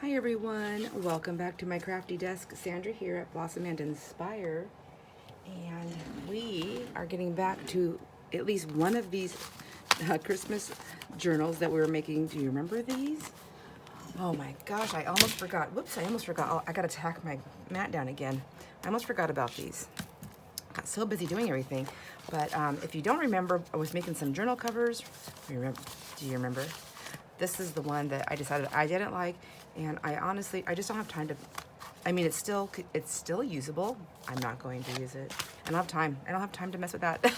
Hi everyone, welcome back to my crafty desk. Sandra here at Blossom and Inspire, and we are getting back to at least one of these Christmas journals that we were making. Do you remember these? Oh my gosh, I almost forgot. Whoops, I almost forgot. Oh, I gotta tack my mat down again. I almost forgot about these. Got so busy doing everything. But if you don't remember, I was making some journal covers. Do you remember? This is the one that I decided I didn't like, and I just don't have time to. I mean, it's still usable. I'm not going to use it. I don't have time. I don't have time to mess with that.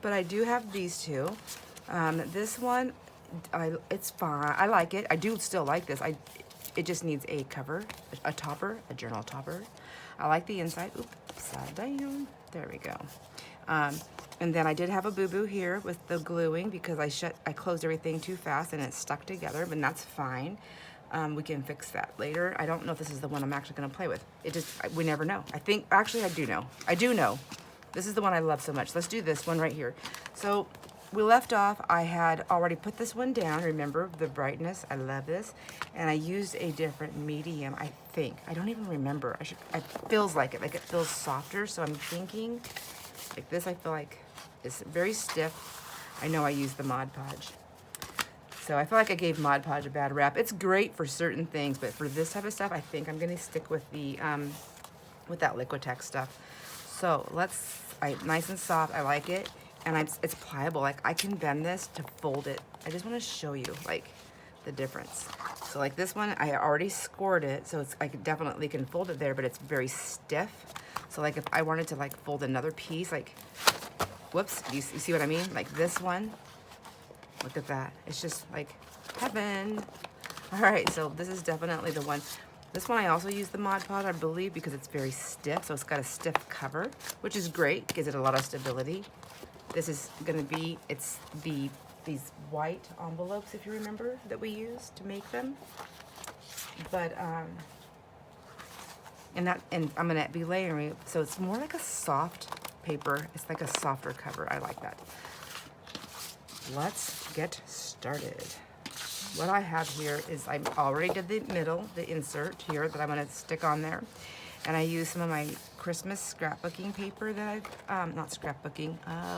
But I do have these two. This one, it's fine. I like it. I do still like this. It just needs a cover, a topper, a journal topper. I like the inside. Oops, upside down. There we go. And then I did have a boo-boo here with the gluing because I closed everything too fast and it stuck together, but that's fine. We can fix that later. I don't know if this is the one I'm actually gonna play with. We never know. Actually I do know. I do know. This is the one I love so much. Let's do this one right here. So we left off, I had already put this one down. Remember the brightness, I love this. And I used a different medium, I think. I don't even remember. It feels like it feels softer. So I'm thinking like this, I feel like it's very stiff. I know I used the Mod Podge. So I feel like I gave Mod Podge a bad rap. It's great for certain things, but for this type of stuff, I think I'm gonna stick with the, with that Liquitex stuff. So nice and soft, I like it. And it's pliable, like I can bend this to fold it. I just wanna show you like the difference. So like this one, I already scored it, so I definitely can fold it there, but it's very stiff. So like if I wanted to like fold another piece, like, whoops, you see what I mean? Like this one, look at that. It's just like heaven. All right, so this is definitely the one. This one I also use the Mod Podge, I believe, because it's very stiff. So it's got a stiff cover, which is great, gives it a lot of stability. This is gonna be, it's these white envelopes, if you remember, that we used to make them. But, and I'm gonna be layering it, so it's more like a soft paper. It's like a softer cover, I like that. Let's get started. What I have here is I already did the middle, the insert here that I'm gonna stick on there. And I used some of my Christmas scrapbooking paper that not scrapbooking,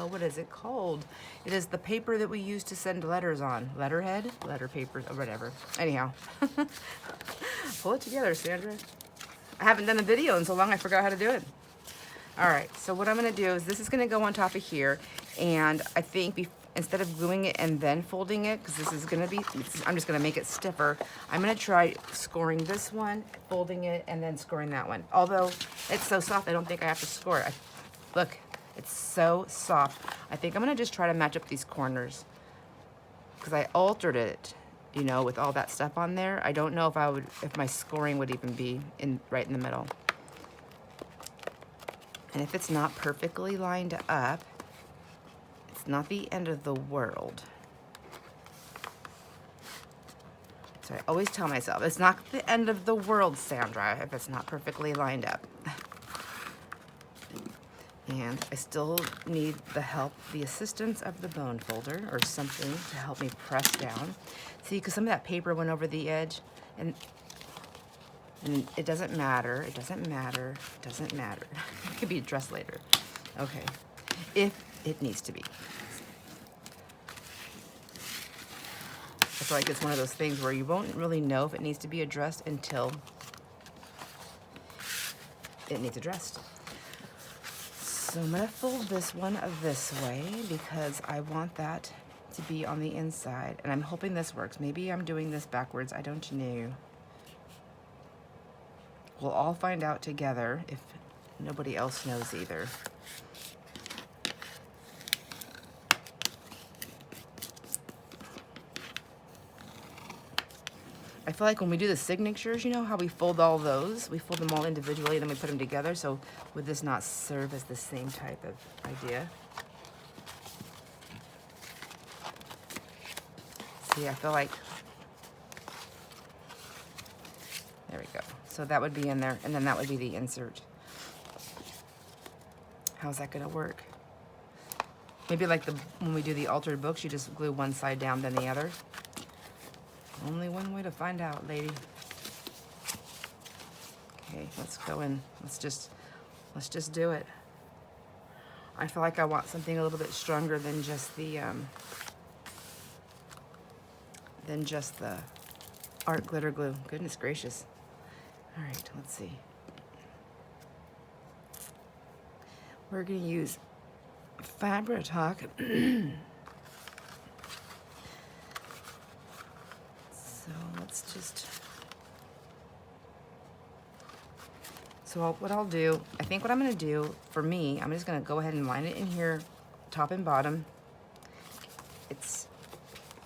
what is it called? It is the paper that we use to send letters on. Letterhead, letter papers, or whatever. Anyhow, pull it together, Sandra. I haven't done a video in so long I forgot how to do it. All right, so what I'm gonna do is this is gonna go on top of here, and I think instead of gluing it and then folding it, because this is gonna be, I'm just gonna make it stiffer, I'm gonna try scoring this one, folding it, and then scoring that one. Although it's so soft, I don't think I have to score it. Look, it's so soft. I think I'm gonna just try to match up these corners, because I altered it, you know, with all that stuff on there. I don't know if my scoring would even be right in the middle. And if it's not perfectly lined up, it's not the end of the world. So I always tell myself, it's not the end of the world, Sandra, if it's not perfectly lined up. And I still need the assistance of the bone folder or something to help me press down. See, because some of that paper went over the edge, and it doesn't matter, it doesn't matter, it doesn't matter. It could be addressed later. Okay, if it needs to be. I feel like it's one of those things where you won't really know if it needs to be addressed until it needs addressed. So I'm gonna fold this one this way because I want that to be on the inside, and I'm hoping this works. Maybe I'm doing this backwards, I don't know. We'll all find out together if nobody else knows either. I feel like when we do the signatures, you know how we fold all those? We fold them all individually and then we put them together. So would this not serve as the same type of idea? See, I feel like, there we go. So that would be in there, and then that would be the insert. How's that gonna work? Maybe like when we do the altered books, you just glue one side down then the other. Only one way to find out, lady. Okay, let's go in. Let's just do it. I feel like I want something a little bit stronger than just the art glitter glue. Goodness gracious. All right, let's see. We're gonna use Fabri-Tac. So let's just. So what I'll do, I think what I'm gonna do for me, I'm just gonna go ahead and line it in here, top and bottom.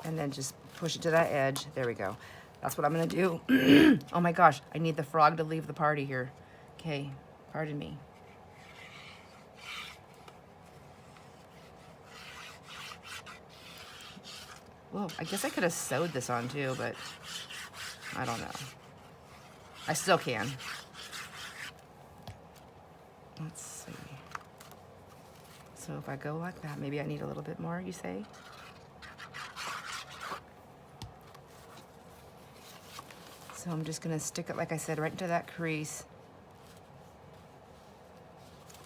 And then just push it to that edge. There we go. That's what I'm gonna do. Oh my gosh, I need the frog to leave the party here. Okay, pardon me. Well, I guess I could have sewed this on too, but I don't know. I still can. Let's see. So if I go like that, maybe I need a little bit more, you say? So I'm just gonna stick it, like I said, right into that crease.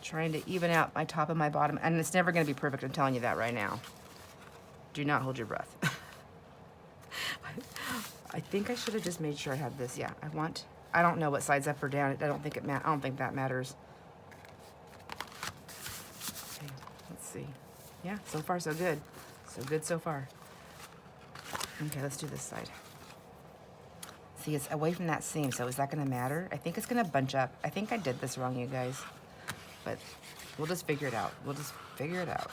Trying to even out my top and my bottom. And it's never gonna be perfect, I'm telling you that right now. Do not hold your breath. I think I should have just made sure I had this. Yeah, I don't know what side's up or down. I don't think that matters. Okay, let's see. Yeah, so far so good. So good so far. Okay, let's do this side. See, it's away from that seam, so is that gonna matter? I think it's gonna bunch up. I think I did this wrong, you guys. But we'll just figure it out. We'll just figure it out.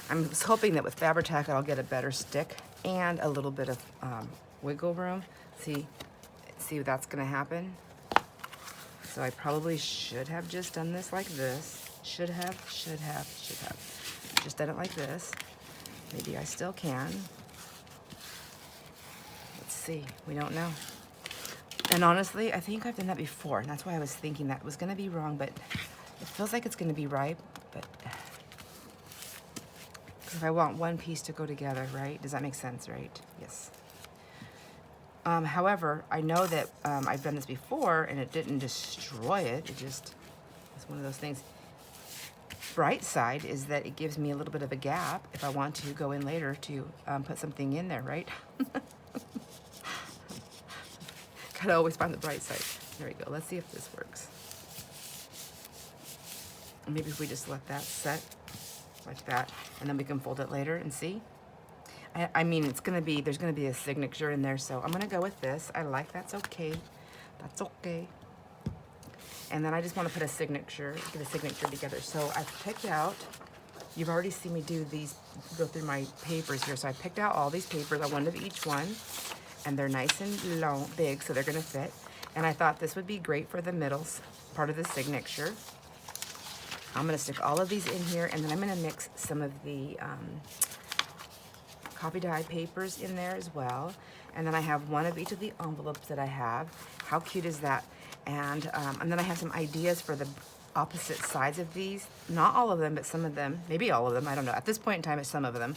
I'm hoping that with Fabri-Tac I'll get a better stick and a little bit of wiggle room. See that's gonna happen. So I probably should have just done this like this. Should have. Just done it like this. Maybe I still can. Let's see, we don't know. And honestly, I think I've done that before, and that's why I was thinking that was gonna be wrong, but it feels like it's gonna be right, but if I want one piece to go together, right? Does that make sense, right? Yes. However, I know that I've done this before and it didn't destroy it. It just, it's one of those things. Bright side is that it gives me a little bit of a gap if I want to go in later to put something in there, right? Gotta always find the bright side. There we go. Let's see if this works. Maybe if we just let that set like that, and then we can fold it later and see. I mean, there's gonna be a signature in there, so I'm gonna go with this. I like that's okay. That's okay. And then I just want to put a signature, get a signature together. So I've picked out, you've already seen me do these, go through my papers here. So I picked out all these papers, one of each one, and they're nice and long, big, so they're gonna fit. And I thought this would be great for the middle part of the signature. I'm gonna stick all of these in here, and then I'm gonna mix some of the copy dye papers in there as well. And then I have one of each of the envelopes that I have. How cute is that? And then I have some ideas for the opposite sides of these. Not all of them, but some of them, maybe all of them, I don't know. At this point in time, it's some of them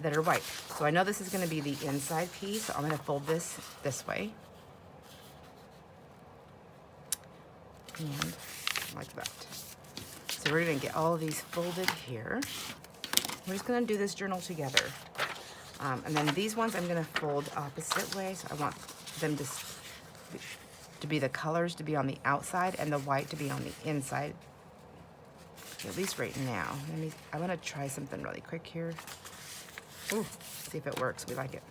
that are white. So I know this is gonna be the inside piece, so I'm gonna fold this way. And like that. So we're gonna get all of these folded here. We're just gonna do this journal together. And then these ones I'm gonna fold opposite way. So I want them to be the colors to be on the outside and the white to be on the inside. At least right now. I wanna try something really quick here. Ooh, see if it works, we like it.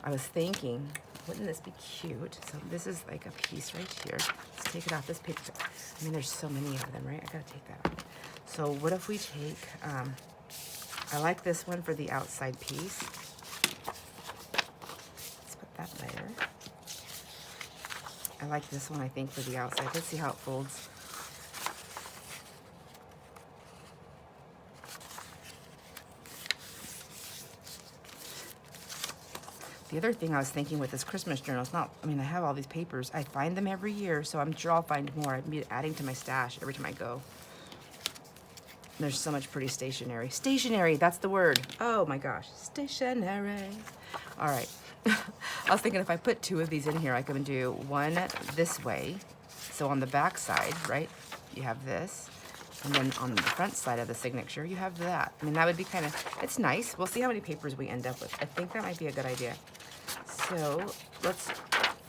I was thinking, wouldn't this be cute? So this is like a piece right here. Let's take it off this paper. I mean, there's so many of them, right? I gotta take that off. So what if we take, I like this one for the outside piece. Let's put that there. I like this one, I think, for the outside. Let's see how it folds. The other thing I was thinking with this Christmas journal, it's not, I mean, I have all these papers. I find them every year, so I'm sure I'll find more. I'd be adding to my stash every time I go. There's so much pretty stationery. Stationery, that's the word. Oh my gosh, stationery. All right. I was thinking if I put 2 of these in here, I can do one this way. So on the back side, right, you have this. And then on the front side of the signature, you have that. I mean, that would be kind of, it's nice. We'll see how many papers we end up with. I think that might be a good idea. So let's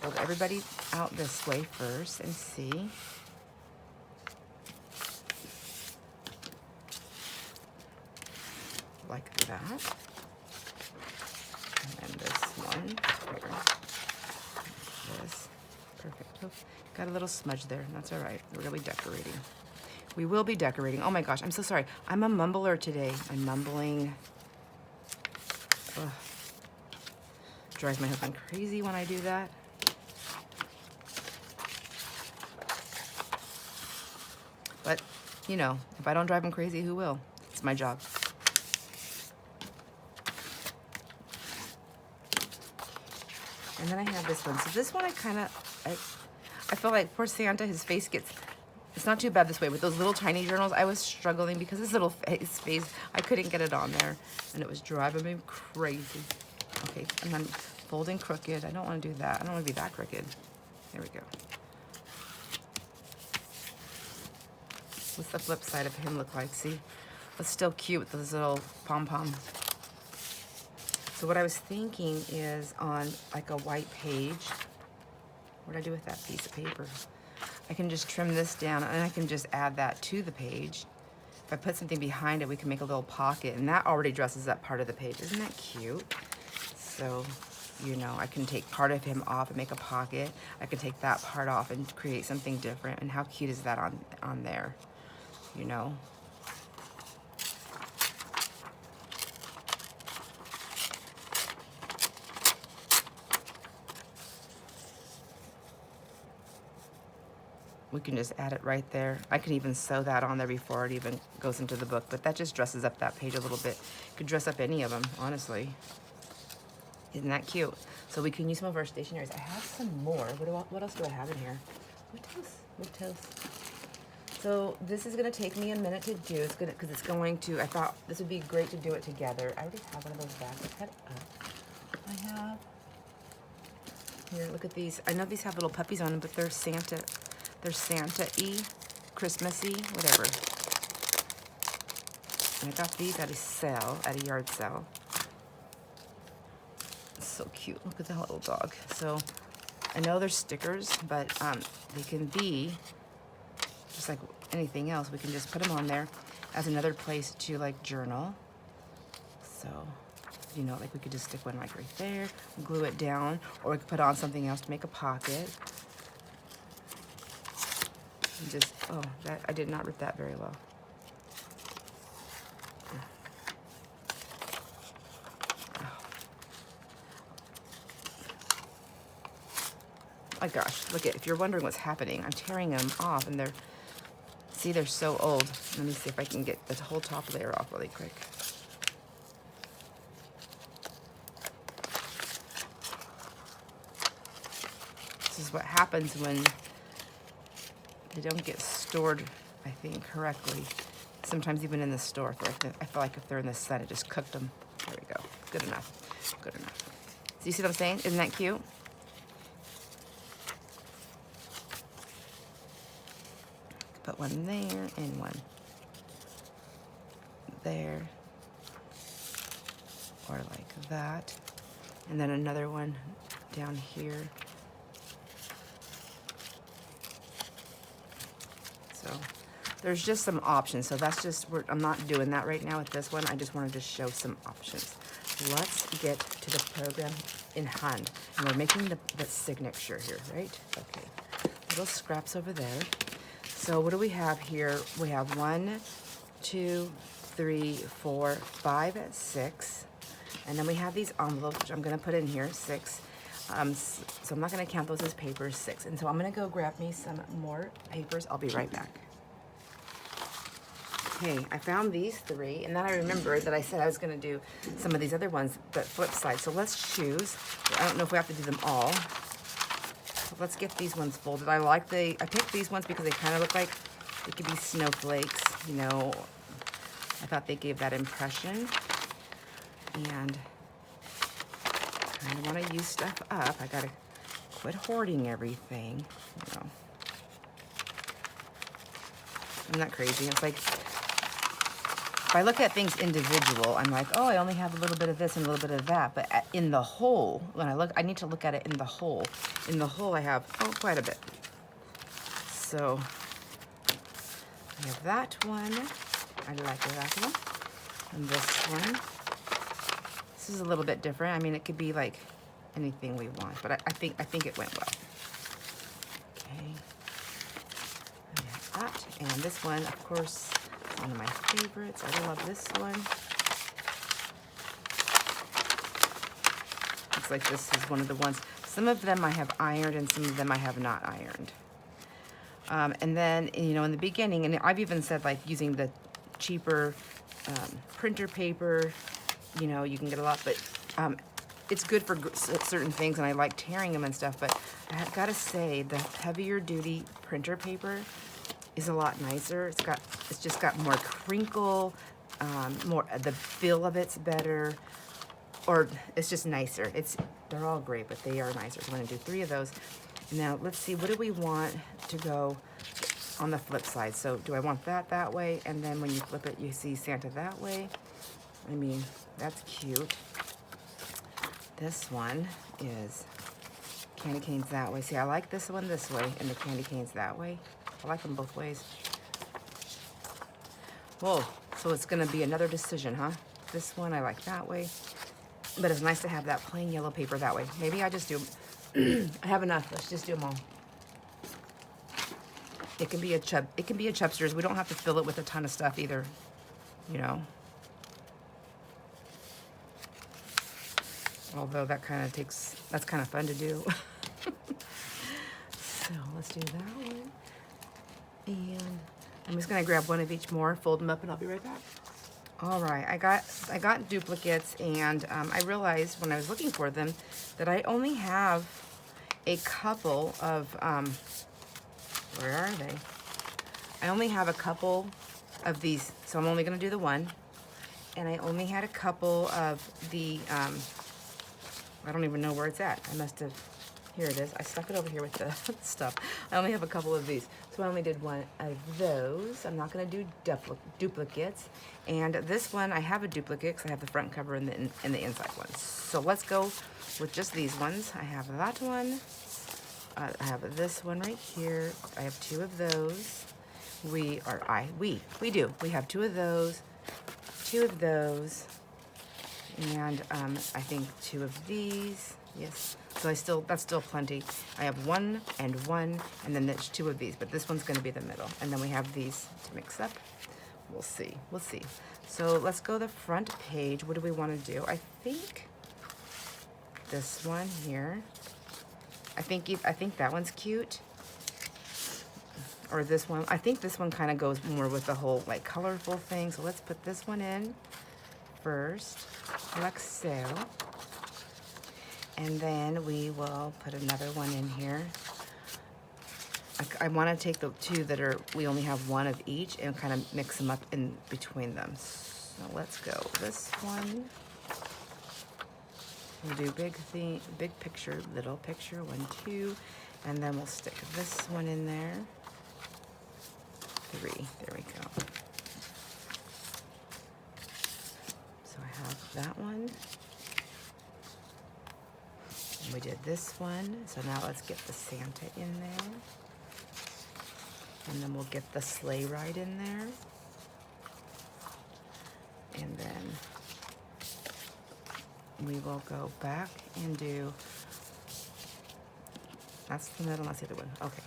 fold everybody out this way first and see. Like that. And then this one here. This. Perfect. Oh, got a little smudge there. That's all right. We're going to be decorating. We will be decorating. Oh my gosh, I'm so sorry. I'm a mumbler today. I'm mumbling. Ugh. Drives my husband crazy when I do that. But, you know, if I don't drive him crazy, who will? It's my job. And then I have this one. So this one I feel like poor Santa, his face gets, it's not too bad this way. With those little tiny journals, I was struggling because his little face, I couldn't get it on there. And it was driving me crazy. Okay, and then folding crooked. I don't want to do that. I don't want to be that crooked. There we go. What's the flip side of him look like? See? It's still cute with those little pom-pom. So what I was thinking is on like a white page, what do I do with that piece of paper? I can just trim this down and I can just add that to the page. If I put something behind it, we can make a little pocket, and that already dresses up part of the page. Isn't that cute? So, you know, I can take part of him off and make a pocket. I can take that part off and create something different. And how cute is that on there? You know? We can just add it right there. I can even sew that on there before it even goes into the book, but that just dresses up that page a little bit. Could dress up any of them, honestly. Isn't that cute? So we can use some of our stationaries. I have some more. What else do I have in here? What else? So this is gonna take me a minute to do. It's gonna, because it's going to, I thought this would be great to do it together. I already have one of those bags. Let's cut it up. I have, here, look at these. I know these have little puppies on them, but they're Santa. They're Santa-y, Christmassy, whatever. And I got these at a sale, at a yard sale. It's so cute. Look at that little dog. So I know they're stickers, but they can be just like anything else. We can just put them on there as another place to like journal. So, you know, like we could just stick one like right there, glue it down, or we could put on something else to make a pocket. And just, oh, that I did not rip that very well. Oh. My gosh, look at, if you're wondering what's happening, I'm tearing them off and they're so old. Let me see if I can get the whole top layer off really quick. This is what happens when they don't get stored, I think, correctly. Sometimes even in the store, I feel like if they're in the sun, it just cooked them. There we go. Good enough. Good enough. So you see what I'm saying? Isn't that cute? Put one there and one there. Or like that. And then another one down here. So there's just some options. So that's just, I'm not doing that right now with this one. I just wanted to show some options. Let's get to the program in hand. And we're making the signature here, right? Okay. Little scraps over there. So what do we have here? We have 1, 2, 3, 4, 5, 6. And then we have these envelopes, which I'm going to put in here, 6. So I'm not going to count those as papers, 6. And so I'm going to go grab me some more papers. I'll be right back. Okay, I found these 3, and then I remembered that I said I was going to do some of these other ones, but flip side. So let's choose. I don't know if we have to do them all. So let's get these ones folded. I picked these ones because they kind of look like they could be snowflakes, you know. I thought they gave that impression. And I kind of want to use stuff up. I got to quit hoarding everything, you know. I'm not crazy. It's like, if I look at things individual, I'm like, oh, I only have a little bit of this and a little bit of that. But in the whole, when I need to look at it in the whole. In the whole, I have, quite a bit. So, I have that one. I like that one. And this one. This is a little bit different. I mean, it could be like anything we want, but I think it went well. Okay. That. And this one, of course, is one of my favorites. I love this one. Looks like this is one of the ones. Some of them I have ironed and some of them I have not ironed. And then, you know, in the beginning, and I've even said like using the cheaper printer paper, you know, you can get a lot, but it's good for certain things, and I like tearing them and stuff, but I've got to say the heavier duty printer paper is a lot nicer. It's just got more crinkle, the feel of it's better, or it's just nicer. They're all great, but they are nicer. So I'm gonna do 3 of those. Now let's see, what do we want to go on the flip side? So do I want that way? And then when you flip it, you see Santa that way. I mean, that's cute. This one is candy canes that way. See, I like this one this way and the candy canes that way. I like them both ways. Whoa, so it's gonna be another decision, huh? This one I like that way, but it's nice to have that plain yellow paper that way. Maybe I just do, I have enough, let's just do them all. It can be a chubsters. We don't have to fill it with a ton of stuff either, you know. Although that's kind of fun to do. So let's do that one. And I'm just gonna grab one of each more, fold them up, and I'll be right back. All right, I got duplicates, and I realized when I was looking for them that I only have a couple of, where are they? I only have a couple of these, so I'm only gonna do the one. And I only had a couple of the, I don't even know where it's at. I must have, here it is. I stuck it over here with the stuff. I only have a couple of these. So I only did one of those. I'm not gonna do duplicates. And this one, I have a duplicate because I have the front cover and the inside one. So let's go with just these ones. I have that one. I have this one right here. I have 2 of those. We have 2 of those, 2 of those, and I think 2 of these. Yes. So that's still plenty. I have 1 and 1, and then there's 2 of these, but this one's going to be the middle. And then we have these to mix up. We'll see. We'll see. So let's go the front page. What do we want to do? I think this one here. I think that one's cute. Or this one. I think this one kind of goes more with the whole like colorful thing. So let's put this one in first, like so. And then we will put another one in here. I want to take the 2 that we only have 1 of each and kind of mix them up in between them. So let's go this one. We'll do big picture, little picture, 1, 2, and then we'll stick this one in there. 3, there we go. So I have that one. And we did this one. So now let's get the Santa in there. And then we'll get the sleigh ride in there. And then we will go back and do, that's the middle, that's the other one. Okay,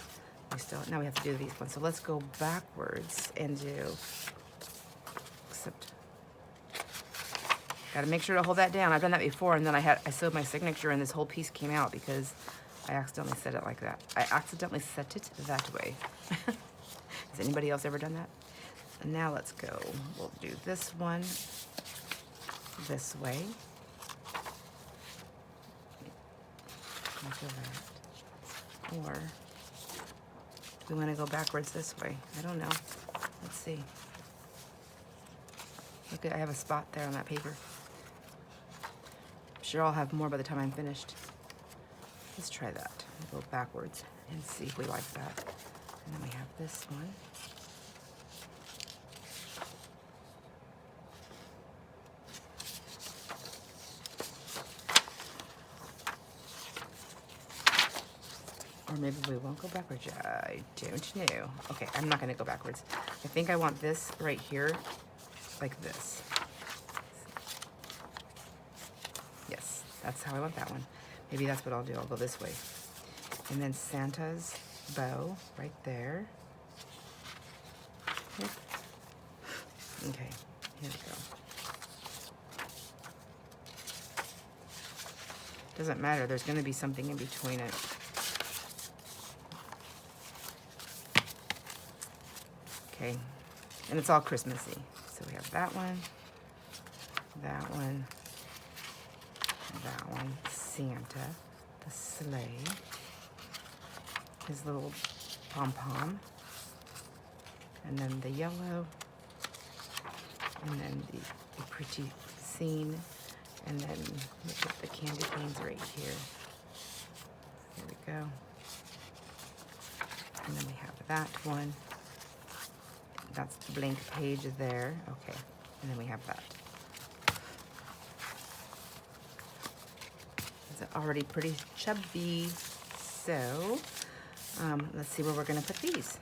now we have to do these ones. So let's go backwards and do, except, gotta make sure to hold that down. I've done that before, and then I sewed my signature and this whole piece came out because I accidentally set it like that. I accidentally set it that way. Has anybody else ever done that? And now let's go. We'll do this one this way. Like that. Or do we want to go backwards this way? I don't know. Let's see. Look, I have a spot there on that paper. I'm sure I'll have more by the time I'm finished. Let's try that. Go backwards and see if we like that. And then we have this one. Or maybe we won't go backwards. I don't know. Okay, I'm not gonna go backwards. I think I want this right here, like this. Yes, that's how I want that one. Maybe that's what I'll do. I'll go this way. And then Santa's bow right there. Yep. Okay, here we go. Doesn't matter, there's gonna be something in between it. Okay, and it's all Christmassy. So we have that one, that one, that one. Santa, the sleigh, his little pom-pom, and then the yellow, and then the pretty scene, and then we put the candy canes right here. Here we go. And then we have that one. That's the blank page there. Okay, and then we have that. It's already pretty chubby. So let's see where we're gonna put these.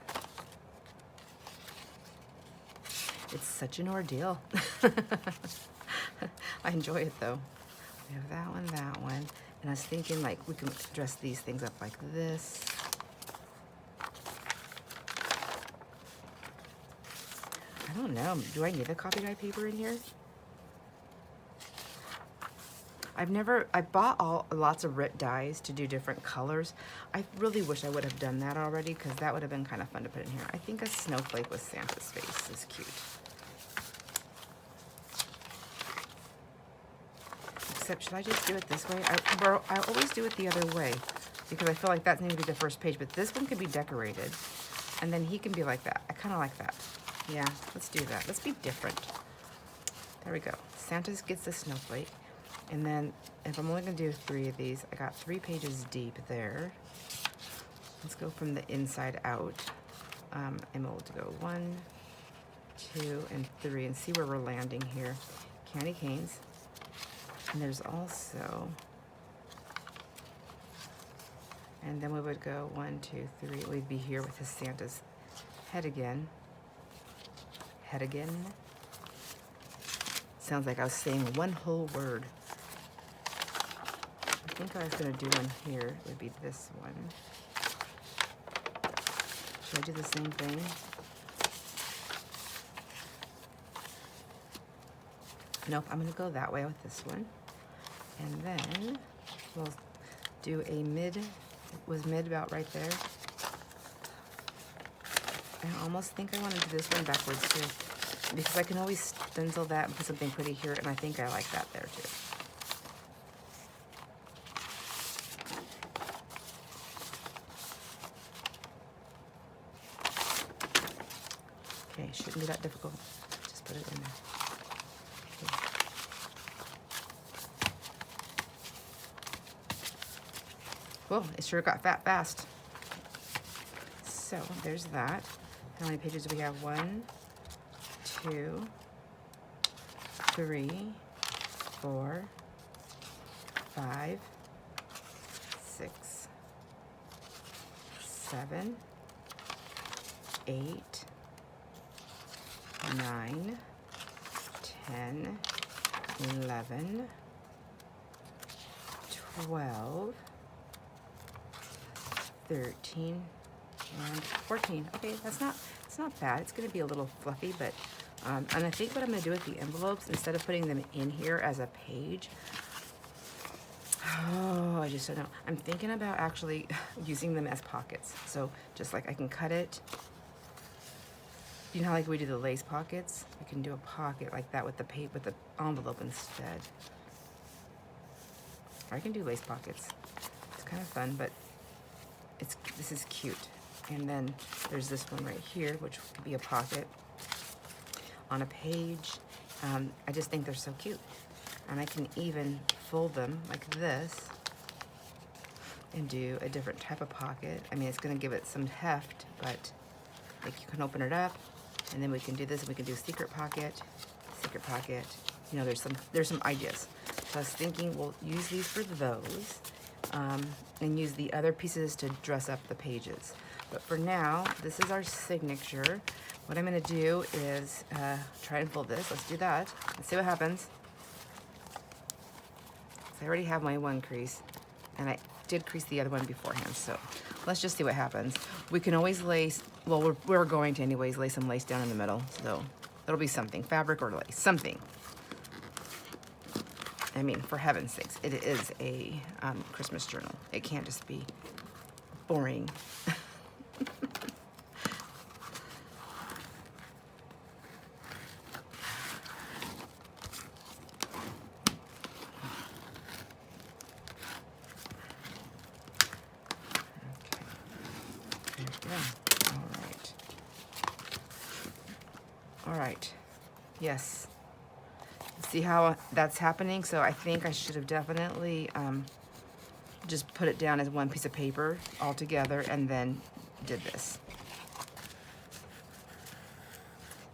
It's such an ordeal. I enjoy it though. We have that one, and I was thinking like we can dress these things up like this. I don't know. Do I need the copy dye paper in here? I bought lots of Rit dyes to do different colors. I really wish I would have done that already because that would have been kind of fun to put in here. I think a snowflake with Santa's face is cute. Except, should I just do it this way? I always do it the other way because I feel like that's maybe the first page, but this one could be decorated and then he can be like that. I kind of like that. Yeah, let's do that. Let's be different. There we go. Santa gets the snowflake. And then if I'm only gonna do 3 of these, I got 3 pages deep there. Let's go from the inside out. And we'll go 1, 2, and 3 and see where we're landing here. Candy canes. And there's also, and then we would go 1, 2, 3. We'd be here with his Santa's head again. Head again. Sounds like I was saying one whole word. I think I was gonna do one here. It would be this one. Should I do the same thing? Nope, I'm gonna go that way with this one. And then we'll do a mid. Was mid about right there? I almost think I want to do this one backwards too, because I can always stencil that and put something pretty here, and I think I like that there too. Okay, shouldn't be that difficult. Just put it in there. Okay. Whoa, it sure got fat fast. So there's that. How many pages do we have? 1, 2, 3, 4, 5, 6, 7, 8, 9, 10, 11, 12, 13, and 14. Okay, it's not bad. It's gonna be a little fluffy, but and I think what I'm gonna do with the envelopes, instead of putting them in here as a page, oh, I just don't know. I'm thinking about actually using them as pockets. So just like I can cut it you know how like we do the lace pockets? We can do a pocket like that with the envelope instead. Or I can do lace pockets. It's kind of fun, but this is cute. And then there's this one right here, which could be a pocket on a page. I just think they're so cute. And I can even fold them like this and do a different type of pocket. I mean, it's gonna give it some heft, but like you can open it up, and then we can do this, and we can do secret pocket. You know, there's some ideas. So I was thinking we'll use these for those, and use the other pieces to dress up the pages. But for now, this is our signature. What I'm gonna do is try and fold this. Let's do that. Let's see what happens. So I already have my one crease, and I did crease the other one beforehand, so let's just see what happens. We can always lace, well, we're going to anyways lay some lace down in the middle, so it'll be something, fabric or lace, something. I mean, for heaven's sakes, it is a Christmas journal. It can't just be boring. All right, yes. See how that's happening? So I think I should have definitely just put it down as one piece of paper all together and then did this.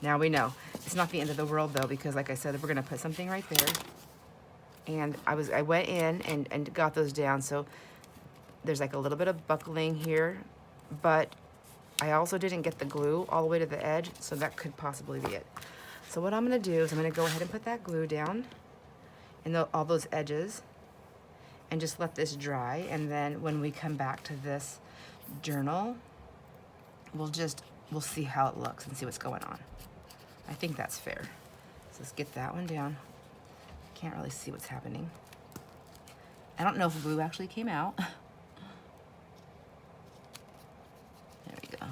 Now we know. It's not the end of the world though, because like I said, we're gonna put something right there. And I went in and got those down, so there's like a little bit of buckling here, but I also didn't get the glue all the way to the edge, so that could possibly be it. So what I'm gonna do is I'm gonna go ahead and put that glue down in all those edges and just let this dry. And then when we come back to this journal, we'll see how it looks and see what's going on. I think that's fair. So let's get that one down. Can't really see what's happening. I don't know if the glue actually came out. There we go.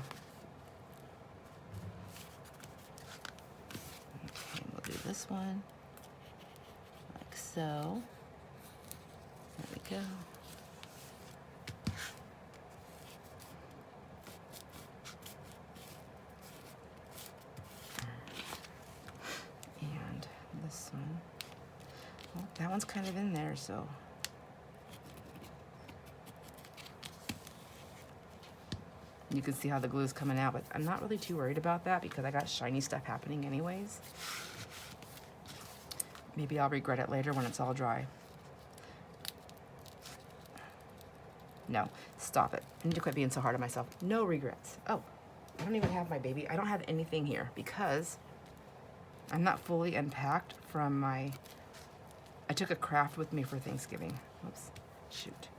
Okay, we'll do this one like so. There we go. And this one, well, that one's kind of in there, so. You can see how the glue is coming out, but I'm not really too worried about that because I got shiny stuff happening anyways. Maybe I'll regret it later when it's all dry. No, stop it. I need to quit being so hard on myself. No regrets. Oh, I don't even have my baby. I don't have anything here because I'm not fully unpacked from I took a craft with me for Thanksgiving. Oops, shoot.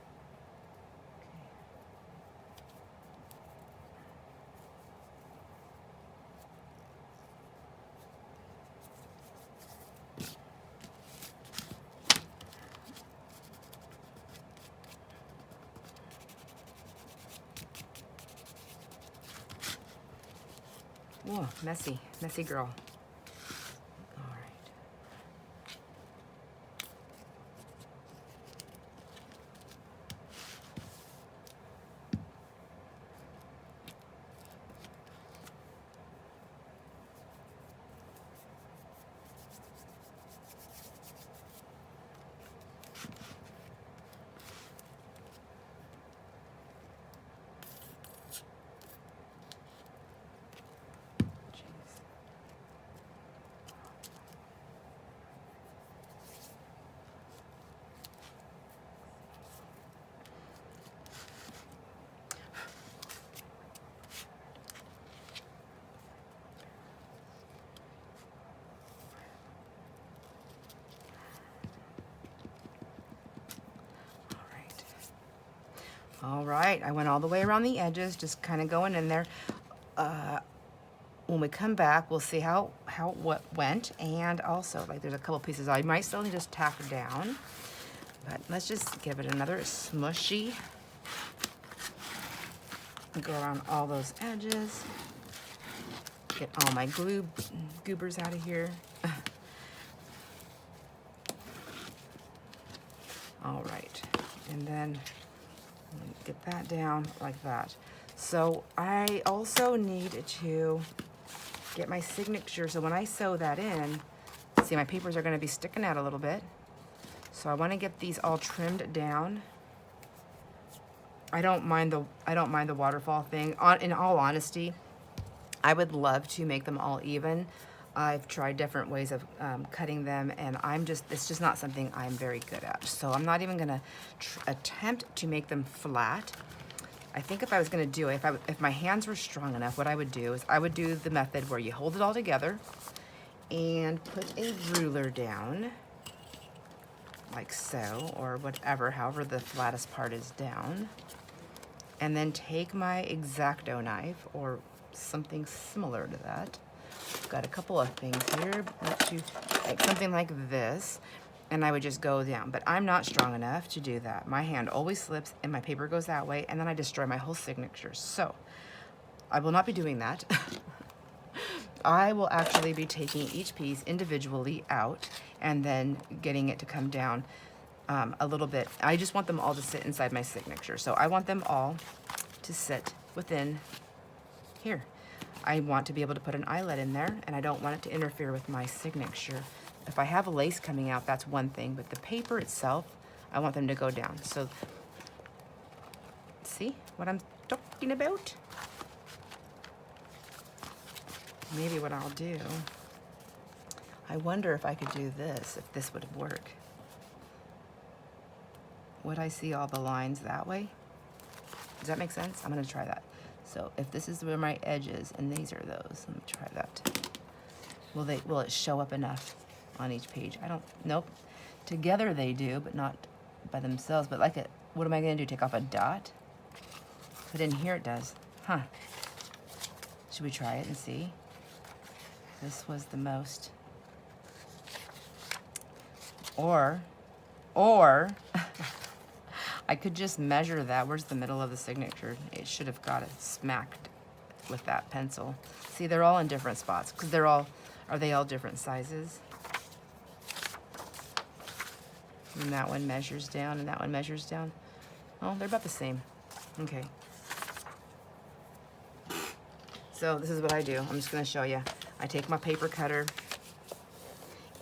Whoa, messy girl. All right. All right, I went all the way around the edges, just kind of going in there. When we come back, we'll see how what went, and also, like, there's a couple pieces I might still need to just tack down, but let's just give it another smushy. Go around all those edges. Get all my glue goobers out of here. All right, and then get that down like that. So I also need to get my signature. So when I sew that in, see, my papers are going to be sticking out a little bit. So I want to get these all trimmed down. I don't mind the waterfall thing. In all honesty, I would love to make them all even. I've tried different ways of cutting them, and it's just not something I'm very good at. So I'm not even gonna attempt to make them flat. I think if I was gonna do it, if my hands were strong enough, what I would do is I would do the method where you hold it all together and put a ruler down, like so, or whatever, however the flattest part is down. And then take my X-Acto knife, or something similar to that. Got a couple of things here, like something like this, and I would just go down. But I'm not strong enough to do that. My hand always slips and my paper goes that way, and then I destroy my whole signature. So I will not be doing that. I will actually be taking each piece individually out and then getting it to come down a little bit. I just want them all to sit inside my signature. So I want them all to sit within here. I want to be able to put an eyelet in there, and I don't want it to interfere with my signature. If I have a lace coming out, that's one thing, but the paper itself, I want them to go down. So, see what I'm talking about? Maybe what I'll do, I wonder if I could do this, if this would work. Would I see all the lines that way? Does that make sense? I'm gonna try that. So if this is where my edge is, and these are those, let me try that. Will it show up enough on each page? Nope. Together they do, but not by themselves. But what am I gonna do, take off a dot? But in here it does, huh? Should we try it and see? This was the most, or I could just measure that. Where's the middle of the signature? It should have got it smacked with that pencil. See, they're all in different spots because are they all different sizes? And that one measures down and that one measures down. Oh, they're about the same. Okay. So this is what I do. I'm just gonna show you. I take my paper cutter,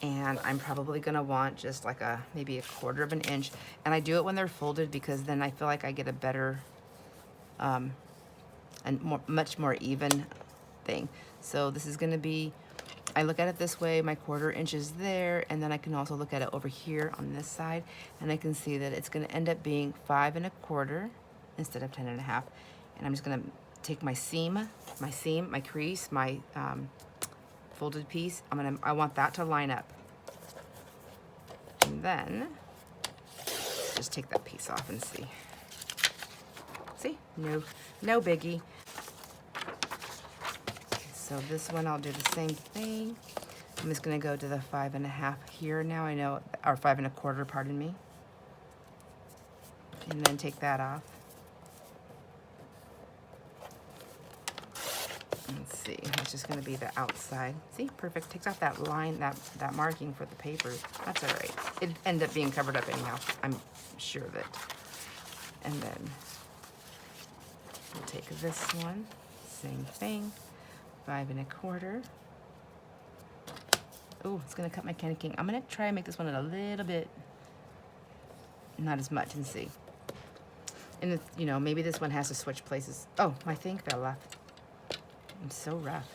and I'm probably gonna want just like maybe a 1/4 of an inch. And I do it when they're folded because then I feel like I get a better and much more even thing. So this is gonna be, I look at it this way, my 1/4 inch is there, and then I can also look at it over here on this side, and I can see that it's gonna end up being 5 1/4 instead of 10 1/2. And I'm just gonna take my seam, my crease, my folded piece. I want that to line up. And then just take that piece off and see. See? No biggie. So this one I'll do the same thing. I'm just gonna go to the 5 1/2 here now. I know, or 5 1/4, pardon me. And then take that off. Let's see, it's just gonna be the outside. See, perfect, takes off that line, that marking for the paper. That's all right. It'd end up being covered up anyhow, I'm sure of it. And then we'll take this one, same thing, 5 1/4. Oh, it's gonna cut my candy cane. I'm gonna try and make this one a little bit, not as much, and see. And maybe this one has to switch places. Oh, my thing fell off. I'm so rough.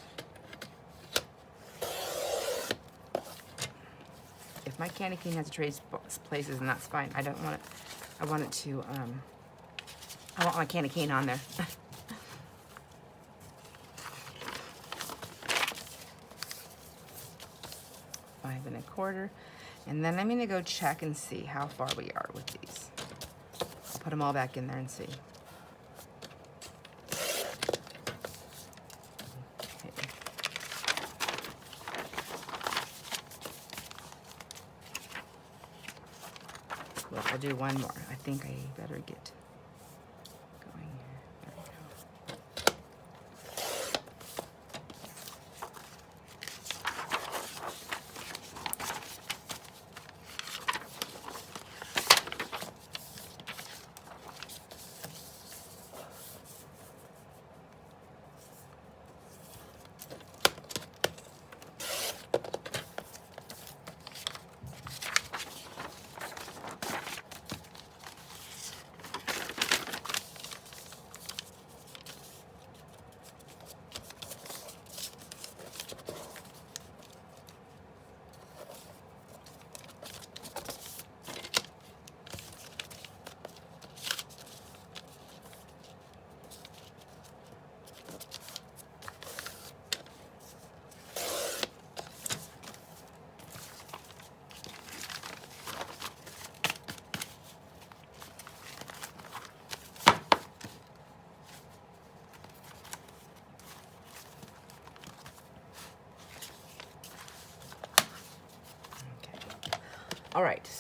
If my candy cane has to trade places, and that's fine. I don't want it. I want it to. I want my candy cane on there. 5 1/4, and then I'm gonna go check and see how far we are with these. I'll put them all back in there and see. I'll do one more. I think I better get going here. There we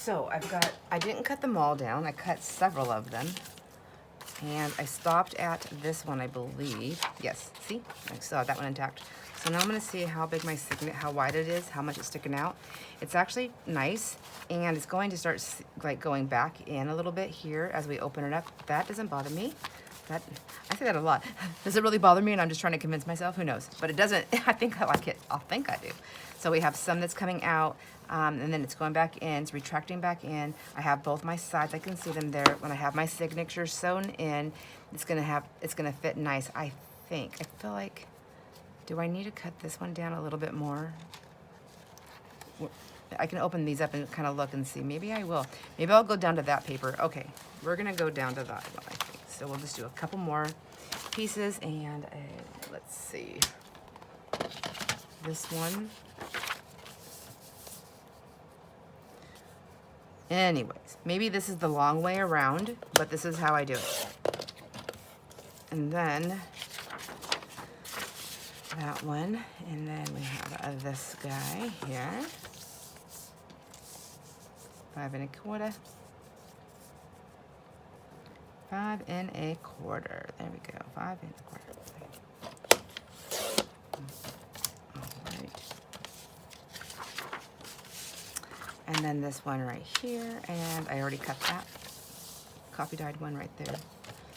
So I didn't cut them all down. I cut several of them. And I stopped at this one, I believe. Yes, see? I still have that one intact. So now I'm gonna see how big my signet, how wide it is, how much it's sticking out. It's actually nice, and it's going to start like going back in a little bit here as we open it up. That doesn't bother me. I say that a lot. Does it really bother me? And I'm just trying to convince myself, who knows? But it doesn't, I think I like it. I'll think I do. So we have some that's coming out, and then it's going back in, it's retracting back in. I have both my sides, I can see them there. When I have my signature sewn in, it's gonna fit nice, I think. I feel like, do I need to cut this one down a little bit more? I can open these up and kind of look and see. Maybe I will. Maybe I'll go down to that paper. Okay, we're gonna go down to that one, I think. So we'll just do a couple more pieces, and let's see. This one. Anyways, maybe this is the long way around, but this is how I do it. And then that one, and then we have this guy here. 5 1/4. 5 1/4. There we go. 5 1/4. All right. And then this one right here, and I already cut that coffee dyed one right there.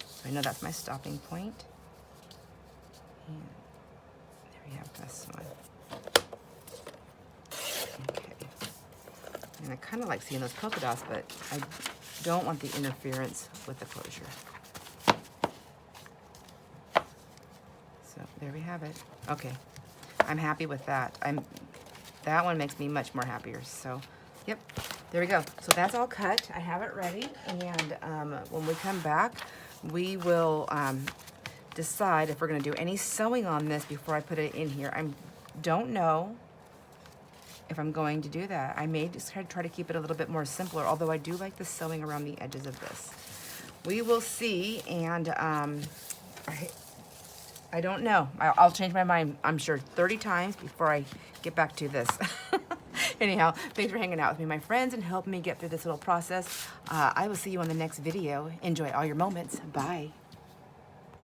So I know that's my stopping point. And there we have this one. Okay. And I kind of like seeing those polka dots, but I don't want the interference with the closure. So there we have it. Okay, I'm happy with that. That one makes me much more happier. So, yep, there we go. So that's all cut. I have it ready, and when we come back, we will decide if we're going to do any sewing on this before I put it in here. I don't know if I'm going to do that. I may just try to keep it a little bit more simpler, although I do like the sewing around the edges of this. We will see, and I don't know. I'll change my mind, I'm sure, 30 times before I get back to this. Anyhow, thanks for hanging out with me, my friends, and helping me get through this little process. I will see you on the next video. Enjoy all your moments. Bye.